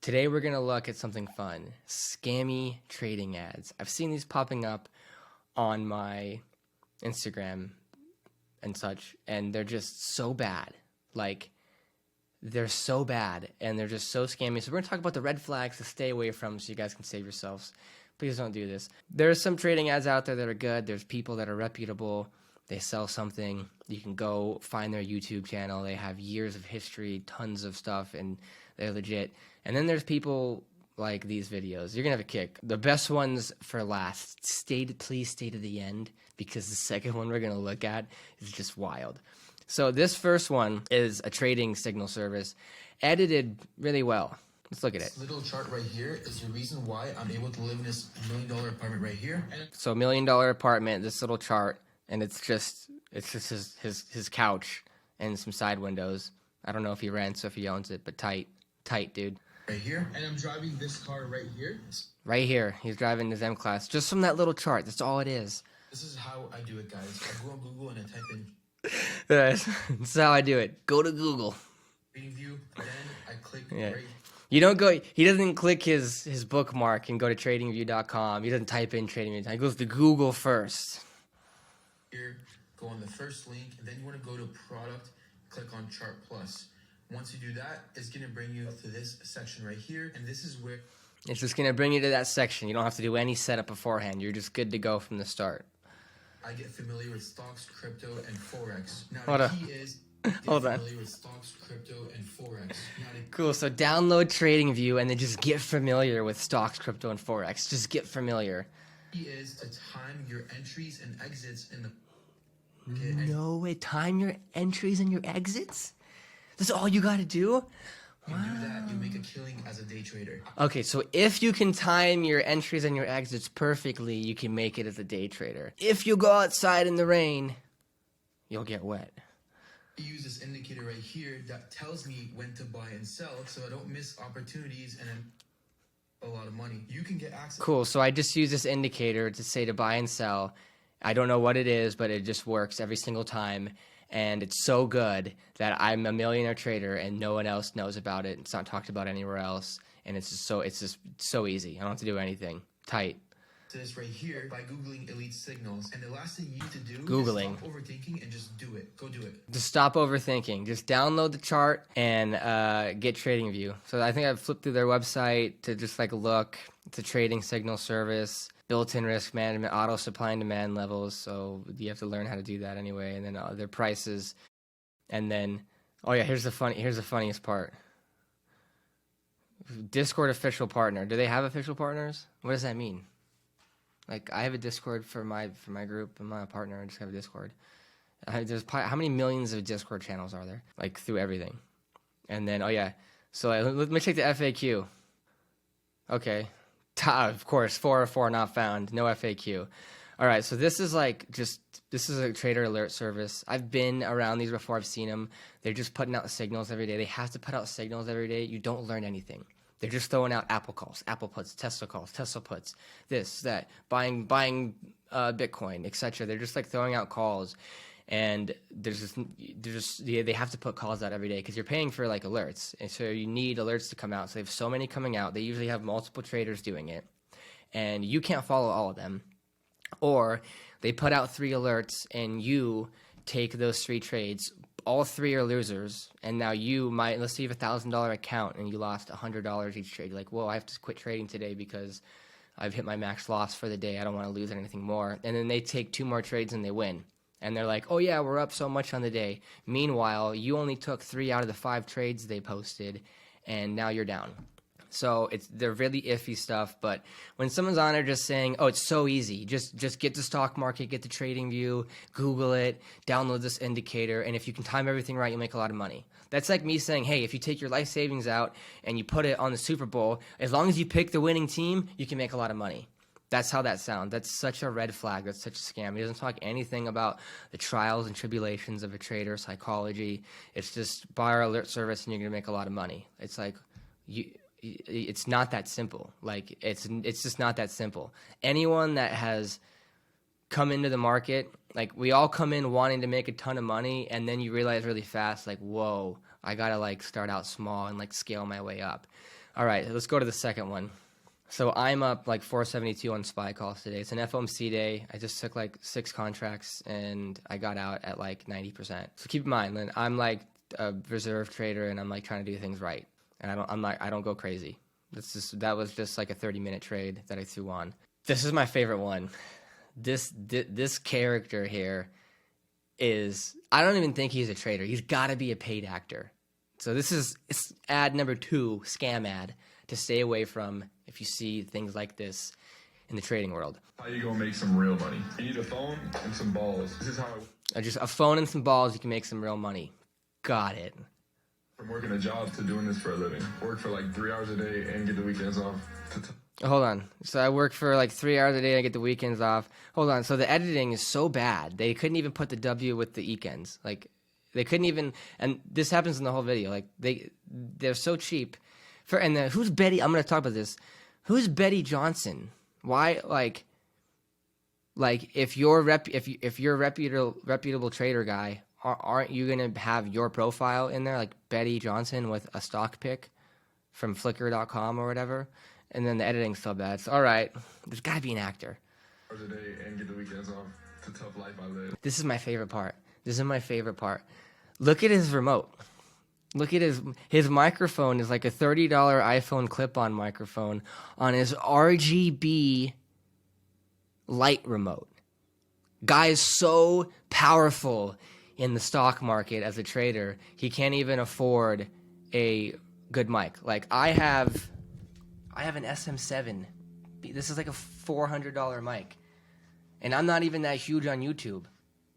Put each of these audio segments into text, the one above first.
Today we're going to look at something fun, scammy trading ads. I've seen these popping up on my Instagram and such, and they're just so bad. Like, they're so bad, and they're just so scammy. So we're going to talk about the red flags to stay away from so you guys can save yourselves. Please don't do this. There's some trading ads out there that are good. There's people that are reputable. They sell something. You can go find their YouTube channel. They have years of history, tons of stuff, and they're legit. And then there's people like these videos. You're going to have a kick. The best ones for last. Please stay to the end, because the second one we're going to look at is just wild. So this first one is a trading signal service, edited really well. Let's look at it. This little chart right here is the reason why I'm able to live in this $1 million apartment right here. So $1 million apartment, this little chart, and it's just his couch and some side windows. I don't know if he rents or if he owns it, but tight, dude. Right here. And I'm driving this car right here. Right here, he's driving his M-Class. Just from that little chart, that's all it is. This is how I do it, guys. I go on Google and I type in That's how I do it. Go to Google. trading view, then I click Yeah. right You don't go. He doesn't click his bookmark and go to tradingview.com. He doesn't type in TradingView. He goes to Google first. here, go on the first link, and then you want to go to product, click on chart plus. Once you do that, it's going to bring you to this section right here, and this is where It's just gonna bring you to that section. You don't have to do any setup beforehand. You're just good to go from the start. I get familiar with stocks, crypto, and forex. Now Hold the on. key is get Hold on. familiar with stocks, crypto, and forex. Now the Cool. So download TradingView and then just get familiar with stocks, crypto, and forex. Just get familiar. key is to time your entries and exits in the market. And No way. Time your entries and your exits. That's all you gotta do. you do that, you make a killing as a day trader. Okay, so if you can time your entries and your exits perfectly, you can make it as a day trader. If you go outside in the rain, you'll get wet. I use this indicator right here that tells me when to buy and sell, so I don't miss opportunities and a lot of money. You can get access. Cool, so I just use this indicator to say to buy and sell. I don't know what it is, but it just works every single time. And it's so good that I'm a millionaire trader and no one else knows about it. It's not talked about anywhere else. And it's just so easy. I don't have to do anything. Tight. This right here by Googling elite signals. And the last thing you need to do Googling. is stop overthinking and just do it. Go do it. Just stop overthinking. Just download the chart and get TradingView. So I think I've flipped through their website to just like look. It's a trading signal service, built-in risk management, auto supply and demand levels. So you have to learn how to do that anyway. And then their prices. And then, oh yeah, here's the funniest part. Discord official partner. Do they have official partners? What does that mean? Like, I have a Discord for my group. I'm not a partner. I just have a Discord. How many millions of Discord channels are there? Like, through everything. And then, oh yeah. So let me check the FAQ. Okay. Of course, 404 not found. No FAQ. All right. So this is this is a trader alert service. I've been around these before. I've seen them. They're just putting out signals every day. They have to put out signals every day. You don't learn anything. They're just throwing out Apple calls, Apple puts, Tesla calls, Tesla puts, this, that, buying Bitcoin, etc. They're just like throwing out calls, and they have to put calls out every day because you're paying for like alerts, and so you need alerts to come out. So they have so many coming out. They usually have multiple traders doing it, and you can't follow all of them, or they put out 3 alerts and you take those 3 trades. All 3 are losers, and now let's say you have $1,000 account and you lost $100 each trade. You're like, whoa, I have to quit trading today because I've hit my max loss for the day. I don't want to lose anything more. And then they take 2 more trades and they win. And they're like, oh yeah, we're up so much on the day. Meanwhile, you only took 3 out of the 5 trades they posted, and now you're down. So they're really iffy stuff, but when someone's on there just saying, oh, it's so easy, just get the stock market, get the TradingView, Google it, download this indicator, and if you can time everything right, you'll make a lot of money. That's like me saying, hey, if you take your life savings out and you put it on the Super Bowl, as long as you pick the winning team, you can make a lot of money. That's how that sounds. That's such a red flag. That's such a scam. He doesn't talk anything about the trials and tribulations of a trader, psychology. It's just buy our alert service and you're going to make a lot of money. It's like it's not that simple. Like it's just not that simple. Anyone that has come into the market, like we all come in wanting to make a ton of money, and then you realize really fast, like, whoa, I gotta like start out small and like scale my way up. All right, let's go to the second one. So I'm up like 472 on SPY calls today. It's an FOMC day. I just took like 6 contracts and I got out at like 90%. So keep in mind, Lynn, I'm like a reserve trader and I'm like trying to do things right. And I don't go crazy. That was just like a 30-minute trade that I threw on. This is my favorite one. This character here is, I don't even think he's a trader. He's got to be a paid actor. So it's ad number 2, scam ad, to stay away from if you see things like this in the trading world. How you gonna make some real money? You need a phone and some balls. This is how Just a phone and some balls, you can make some real money. Got it. from working a job to doing this for a living. Work for like 3 hours a day and get the weekends off. Hold on. So I work for like 3 hours a day and I get the weekends off. Hold on. So the editing is so bad. They couldn't even put the W with the weekends. Like they couldn't even, and this happens in the whole video. Like they're so cheap. Who's Betty? I'm going to talk about this. Who's Betty Johnson? Why like if you're a reputable trader guy, aren't you going to have your profile in there like Betty Johnson with a stock pick from flickr.com or whatever? And then the editing's so bad. So all right, there's got to be an actor. Hours a day and get the weekends off. It's a tough life I live. This is my favorite part. Look at his remote. Look at his microphone is like a $30 iPhone clip-on microphone on his RGB light remote. Guy is so powerful in the stock market as a trader, he can't even afford a good mic. Like I have an SM7. This is like a $400 mic, and I'm not even that huge on YouTube.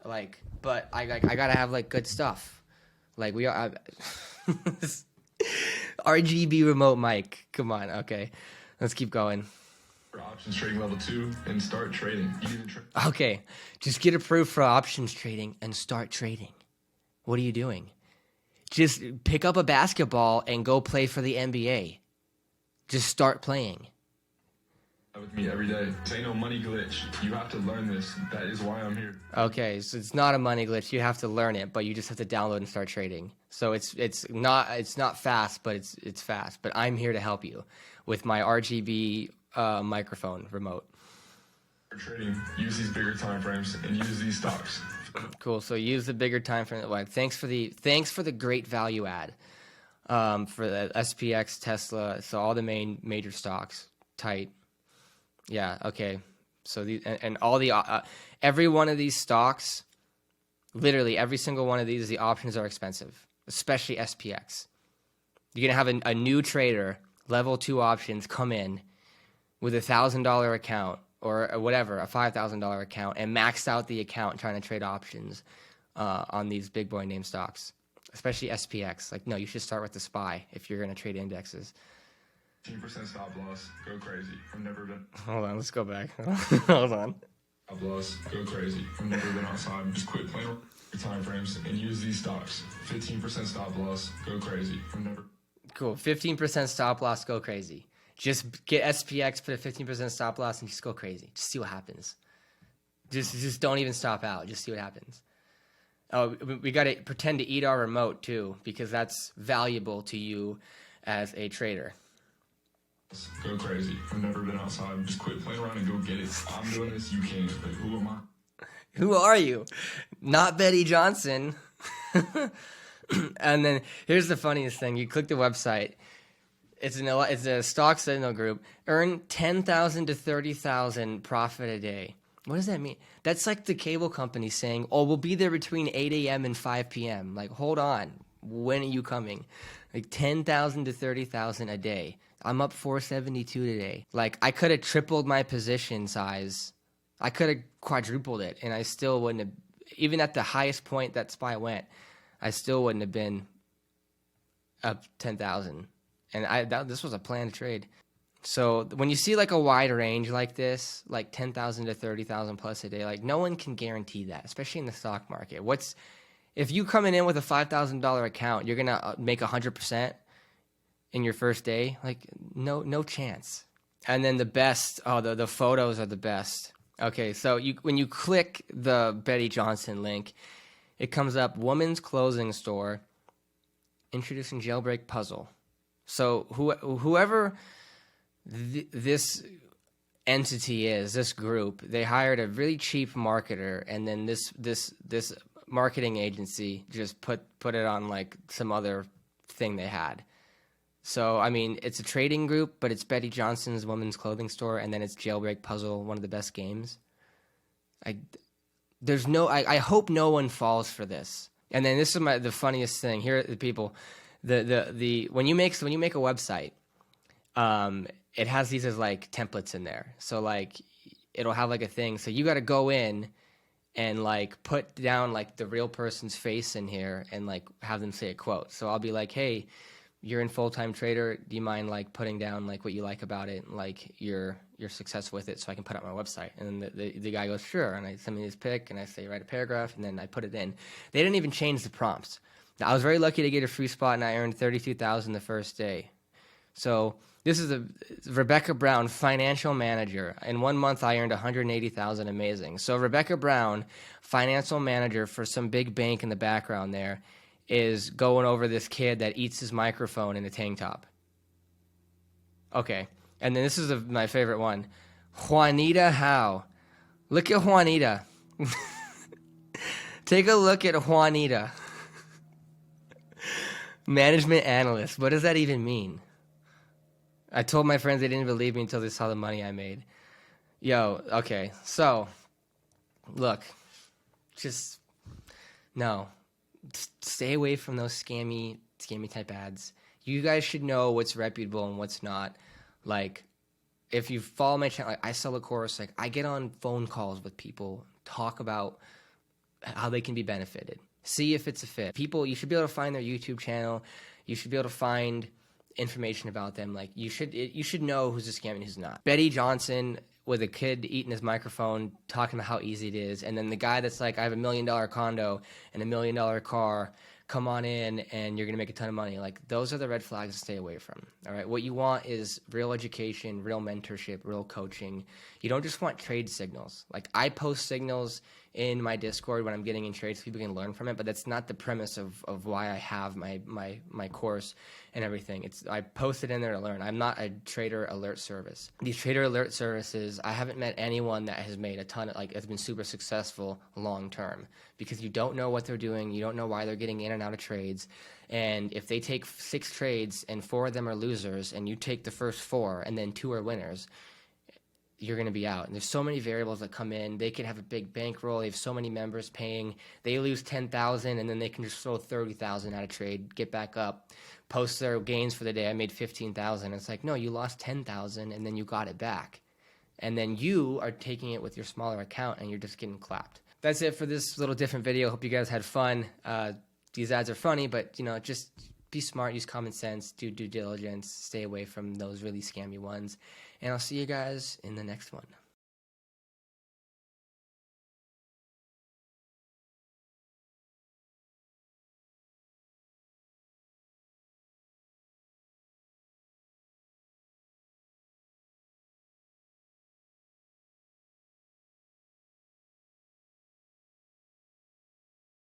Like, but I gotta have like good stuff. Like RGB remote mic. Come on, okay, let's keep going. For options trading level 2 and start trading. Okay, just get approved for options trading and start trading. What are you doing? Just pick up a basketball and go play for the NBA. Just start playing. With me every day. This ain't no money glitch. You have to learn this. That is why I'm here. Okay, so it's not a money glitch. You have to learn it, but you just have to download and start trading. So it's not fast, but it's fast. But I'm here to help you with my RGB microphone remote. For trading, use these bigger time frames and use these stocks. Cool. So use the bigger time frame. Well, thanks for the great value add for the SPX, Tesla, so all the major stocks. Tight. Yeah. Okay. So and all the every one of these stocks, literally every single one of these, the options are expensive, especially SPX. You're gonna have a new trader, level 2 options, come in with $1,000 account or whatever, a $5,000 account, and max out the account trying to trade options on these big boy name stocks, especially SPX. Like, no, you should start with the SPY if you're gonna trade indexes. 15% stop loss, go crazy. I've never been. Hold on, let's go back. Hold on. Stop loss, go crazy. I've never been outside. Just quit playing with time frames and use these stocks. 15% stop loss, go crazy. I've never. Cool. 15% stop loss, go crazy. Just get SPX, put a 15% stop loss, and just go crazy. Just see what happens. Just don't even stop out. Just see what happens. Oh, we got to pretend to eat our remote too, because that's valuable to you as a trader. Go crazy. I've never been outside. Just quit playing around and go get it. I'm doing this. You can. Like, who am I? Who are you? Not Betty Johnson. And then here's the funniest thing. You click the website. It's a stock signal group. Earn 10,000 to 30,000 profit a day. What does that mean? That's like the cable company saying, "Oh, we'll be there between 8 a.m. and 5 p.m." Like, hold on. When are you coming? Like 10,000 to 30,000 a day. I'm up 472 today. Like, I could have tripled my position size. I could have quadrupled it, and I still wouldn't have, even at the highest point that SPY went, I still wouldn't have been up 10,000. And this was a planned trade. So when you see like a wide range like this, like 10,000 to 30,000 plus a day, like no one can guarantee that, especially in the stock market. If you coming in with a $5,000 account, you're gonna make 100% in your first day? Like no chance. And then the best, the photos are the best. Okay, so when you click the Betty Johnson link, it comes up woman's clothing store, introducing jailbreak puzzle. So whoever this entity is, this group, they hired a really cheap marketer, and then this marketing agency just put it on like some other thing they had. So I mean, it's a trading group, but it's Betty Johnson's women's clothing store, and then it's Jailbreak Puzzle, one of the best games. I hope no one falls for this. And then this is the funniest thing. Here are the people. When you make a website, it has these as like templates in there. So like it'll have like a thing. So you got to go in and like put down like the real person's face in here and like have them say a quote. So I'll be like, hey, you're in Full-Time Trader. Do you mind like putting down like what you like about it and like your success with it so I can put it on my website? And then the guy goes, sure. And I send me his pic and I say, write a paragraph, and then I put it in. They didn't even change the prompts. Now, I was very lucky to get a free spot, and I earned $32,000 the first day. So this is Rebecca Brown, financial manager. In 1 month, I earned $180,000. Amazing. So Rebecca Brown, financial manager for some big bank in the background there, is going over this kid that eats his microphone in a tank top. Okay. And then this is my favorite one. Juanita Howe. Look at Juanita. Take a look at Juanita. Management analyst. What does that even mean? I told my friends they didn't believe me until they saw the money I made. Yo, okay. So, look. Just, no. Stay away from those scammy type ads. You guys should know what's reputable and what's not. Like, if you follow my channel, like, I sell a course. Like, I get on phone calls with people, talk about how they can be benefited. See if it's a fit. People, you should be able to find their YouTube channel. You should be able to find information about them. Like, you should know who's a scam and who's not. Betty Johnson with a kid eating his microphone, talking about how easy it is, and then the guy that's like, I have $1 million condo and $1 million car, come on in and you're gonna make a ton of money. Like, those are the red flags to stay away from. All right, what you want is real education, real mentorship, real coaching. You don't just want trade signals. Like, I post signals in my Discord when I'm getting in trades so people can learn from it, but that's not the premise of why I have my course and everything. I post it in there to learn. I'm not a trader alert service. These trader alert services, I haven't met anyone that has made a ton of, like, has been super successful long term, because you don't know what they're doing. You don't know why they're getting in and out of trades. And if they take 6 trades and 4 of them are losers and you take the first 4 and then 2 are winners, you're going to be out. And there's so many variables that come in. They could have a big bankroll. They have so many members paying. They lose 10,000 and then they can just throw 30,000 out of trade, get back up, post their gains for the day. I made 15,000. It's like, no, you lost 10,000 and then you got it back. And then you are taking it with your smaller account and you're just getting clapped. That's it for this little different video. Hope you guys had fun. These ads are funny, but just be smart, use common sense, do due diligence, stay away from those really scammy ones. And I'll see you guys in the next one.